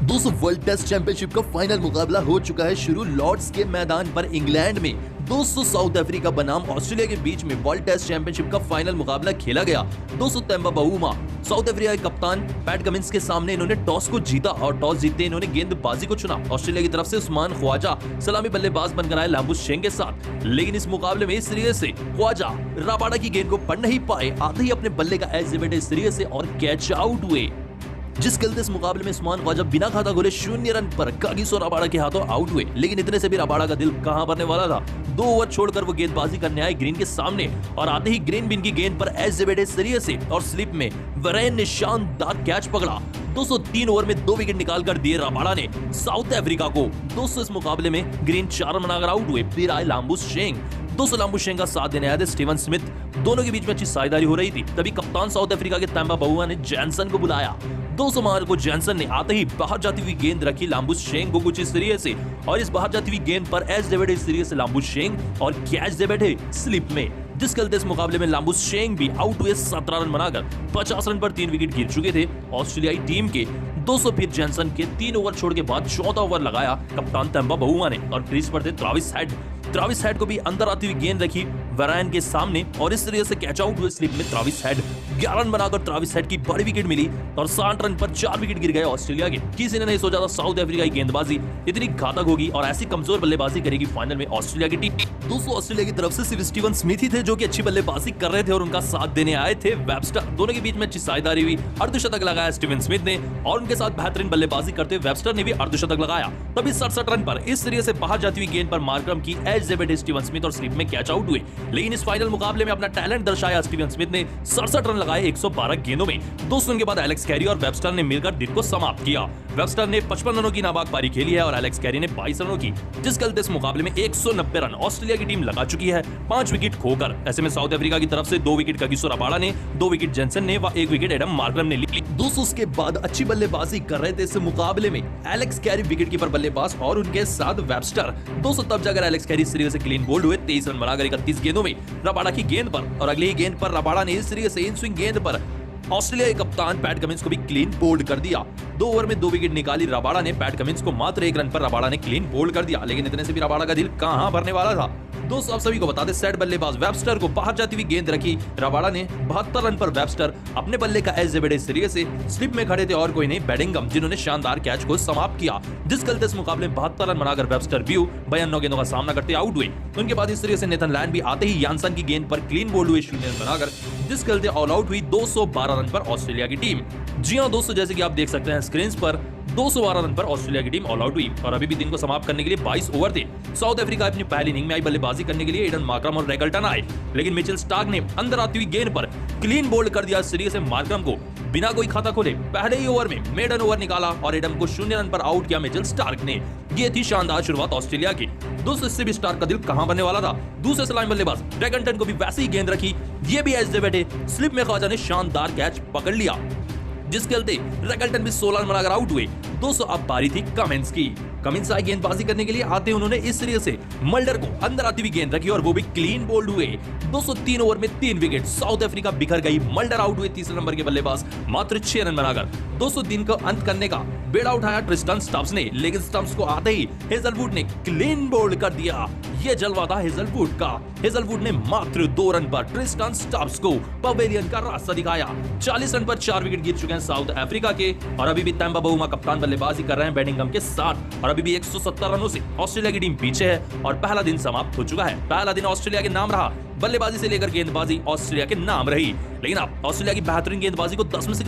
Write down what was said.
दोस्तों world test championship का final मुकाबला हो चुका है शुरू लॉर्ड्स के मैदान पर इंग्लैंड में। दोस्तों साउथ अफ्रीका बनाम ऑस्ट्रेलिया के बीच में वर्ल्ड टेस्ट चैंपियनशिप का फाइनल मुकाबला खेला गया। दोस्तों तेम्बा बावूमा साउथ अफ्रीका के कप्तान पैट कमिंस के सामने इन्होंने टॉस को जीता और टॉस जीतते इन्होंने गेंदबाजी को चुना। ऑस्ट्रेलिया की तरफ से उस्मान ख्वाजा सलामी बल्लेबाज बनकर आए लांबुशेंग के साथ, लेकिन इस मुकाबले में इस सिरे से ख्वाजा रबाडा की गेंद को पढ़ नहीं पाए, आते ही अपने बल्ले का एग्जिबिट इस सिरे से और कैच आउट हुए। जिस गलत इस मुकाबले में उस्मान ख्वाजा बिना खाता गोले 0 रन पर कागिसो रबाडा के हाथों आउट हुए। लेकिन इतने से भी रबाडा का दिल कहां भरने वाला था। 2 ओवर छोड़कर वो गेंदबाजी करने आए ग्रीन के सामने और आते ही ग्रीन बिन की गेंद पर एज़ेबेडे सरिये से और स्लिप में वरेन ने शानदार कैच पकड़ा। 203 ओवर में 2 विकेट निकालकर दिए रबाडा ने साउथ अफ्रीका को। दोस्तों इस मुकाबले में ग्रीन 4 रन बनाकर आउट हुए। फिर आए लांबुशेंग। दोस्तों लांबुशेंग का साथ देने आए थे स्टीवन स्मिथ। दोनों के बीच में अच्छी साझेदारी हो रही थी, तभी कप्तान साउथ अफ्रीका के तेम्बा बावूमा ने जैनसन को बुलाया। 200 मार्को जैनसन ने आते ही बाहर जाती हुई गेंद रखी लांबुशेंग को कुछ इस तरीके से, और इस बाहर जाती हुई गेंद पर एज़ेबेडे इस तरीके से लांबुशेंग और कैच एज़ेबेडे स्लिप में। जिस चलते इस मुकाबले में लांबुशेंग भी आउट हुए 17 रन बनाकर। 50 रन पर 3 विकेट गिर चुके थे ऑस्ट्रेलियाई टीम के। 200 फिर जैनसन के 3 ओवर छोड़ के बाद 14 ओवर लगाया कप्तान तेम्बा बावूमा ने और क्रीज पर थे ट्रेविस हेड को भी अंदर आती हुई गेंद रखी वरान के सामने और इस तरीके से कैच आउट हुए स्लिप में ट्रेविस हेड। 11 रन बनाकर ट्रेविस हेड की बड़ी विकेट मिली और 60 रन पर 4 विकेट गिर गए ऑस्ट्रेलिया के। किसी ने नहीं सोचा था साउथ अफ्रीका की गेंदबाजी इतनी घातक होगी और ऐसी कमजोर बल्लेबाजी करेगी फाइनल में ऑस्ट्रेलिया की टीम। दोस्तों ऑस्ट्रेलिया की तरफ से सिर्फ स्टीवन स्मिथ ही थे जो कि अच्छी बल्लेबाजी कर रहे थे और उनका साथ देने आए थे वेबस्टर। दोनों के बीच में अच्छी साझेदारी हुई। अर्धशतक लगाया स्टीवन स्मिथ ने और उनके साथ बेहतरीन बल्लेबाजी करते वेबस्टर ने भी अर्धशतक लगाया। तभी 67 रन पर इस तरीके से बाहर जाती हुई गेंद पर मार्करम की एज़ेबेडे स्टीवन स्मिथ और स्लिप में कैच आउट हुए। लेकिन इस फाइनल मुकाबले में अपना टैलेंट दर्शाया स्टीवन स्मिथ ने। 67 रन लगाए 112 गेंदों में। दोस्तों उनके बाद एलेक्स कैरी और वेबस्टर ने मिलकर दिन को समाप्त किया। वेबस्टर ने 55 रनों की नाबाद पारी खेली है और एलेक्स कैरी ने 22 रनों की। जिस गलत इस मुकाबले में 190 रन ऑस्ट्रेलिया की टीम लगा चुकी है 5 विकेट खोकर। ऐसे में साउथ अफ्रीका की तरफ से 2 विकेट कागिसो रबाडा ने, 2 विकेट जेनसन ने व 1 विकेट एडम मार्करम ने ली। दोस्तों उसके बाद अच्छी बल्लेबाजी कर रहे थे इस मुकाबले में एलेक्स कैरी विकेट कीपर बल्लेबाज और उनके साथ वेबस्टर। दोस्तों तब जाकर एलेक्स कैरी इस तरीके से क्लीन बोल्ड हुए 23 रन बनाकर 31 गेंदों में रबाडा की गेंद पर, और अगली ही गेंद पर रबाडा ने इस तरीके से इन स्विंग गेंद पर ऑस्ट्रेलिया के कप्तान पैट कमिंस को भी क्लीन बोल्ड कर दिया। 2 ओवर में 2 विकेट निकाली रबाडा ने। पैट कमिंस को मात्र 1 रन पर रबाडा ने क्लीन बोल्ड कर दिया। लेकिन इतने से भी रबाडा का दिल कहां भरने वाला था। दोस्तों आप सभी को बता दें सेट बल्लेबाज वेबस्टर को बाहर जाती हुई गेंद रखी रबाडा ने। 72 रन पर वेबस्टर अपने बल्ले का एज़ेबेडे इस तरीके से स्लिप में खड़े थे और कोई नहीं बेडिंगम, जिन्होंने शानदार कैच को समाप्त किया। जिस गलत इस मुकाबले में 72 रन बनाकर वेबस्टर भी 52 गेंदों का सामना करते आउट हुए। उनके बाद इस तरीके से नेथन लैंड भी आते ही यानसन की गेंद पर क्लीन बोल्ड हुए 0 रन बनाकर। जिस गलते ऑल आउट हुई 212 रन पर ऑस्ट्रेलिया की टीम। जी हां दोस्तों, जैसे कि आप देख सकते हैं स्क्रीन पर 212 रन पर ऑस्ट्रेलिया की टीम ऑल आउट हुई और अभी भी दिन को समाप्त करने के लिए 22 ओवर थे। साउथ अफ्रीका अपनी पहली इनिंग में आई बल्लेबाजी करने के लिए एडन मार्करम और रेगल्टन आए, लेकिन मिचेल स्टार्क ने अंदर आती हुई गेंद पर क्लीन बोल्ड कर दिया सीरीज से मार्करम को बिना कोई खाता खोले। पहले ही ओवर में मेडन ओवर निकाला और एडम को 0 रन पर आउट किया मिचेल स्टार्क ने। ये थी शानदार शुरुआत ऑस्ट्रेलिया की। दोस्तों इससे भी स्टार्क का दिल कहां बनने वाला था। दूसरे सलामी बल्लेबाज रेगल्टन को भी वैसे ही गेंद रखी, ये भी एज़ेबेडे स्लिप में ख्वाजा ने शानदार कैच पकड़ लिया। जिस चलते रेगल्टन भी 16 रन बनाकर आउट हुए। दोस्तों अब बारी थी कमिंस की। कमिंस आए गेंदबाजी करने के लिए, आते उन्होंने इस तरीके से मल्डर को अंदर आती हुई गेंद रखी और वो भी क्लीन बोल्ड हुए। 203 ओवर में 3 विकेट। साउथ अफ्रीका बिखर गई। मल्डर आउट हुए तीसरे नंबर के बल्लेबाज मात्र 6 रन बनाकर। 200 दिन का अंत करने का बेड़ा उठाया ट्रिस्टन स्टब्स ने, लेकिन स्टब्स को आते ही हेजलवुड ने क्लीन बोल्ड कर दिया। ये जलवा था हेजलवुड का। हेजलवुड ने मात्र 2 रन पर ट्रिस्टन स्टब्स को पवेलियन का रास्ता दिखाया। 40 रन पर 4 विकेट गिर चुके हैं साउथ अफ्रीका के और अभी भी तेम्बा बावूमा कप्तान बल्लेबाजी कर रहे हैं बेडिंगम के साथ और अभी भी 170 रनों से ऑस्ट्रेलिया की टीम पीछे है और पहला दिन समाप्त हो चुका है। पहला दिन ऑस्ट्रेलिया के नाम रहा, बल्लेबाजी से लेकर गेंदबाजी ऑस्ट्रेलिया के नाम रही। लेकिन अब ऑस्ट्रेलिया की बेहतरीन गेंदबाजी को 10 में से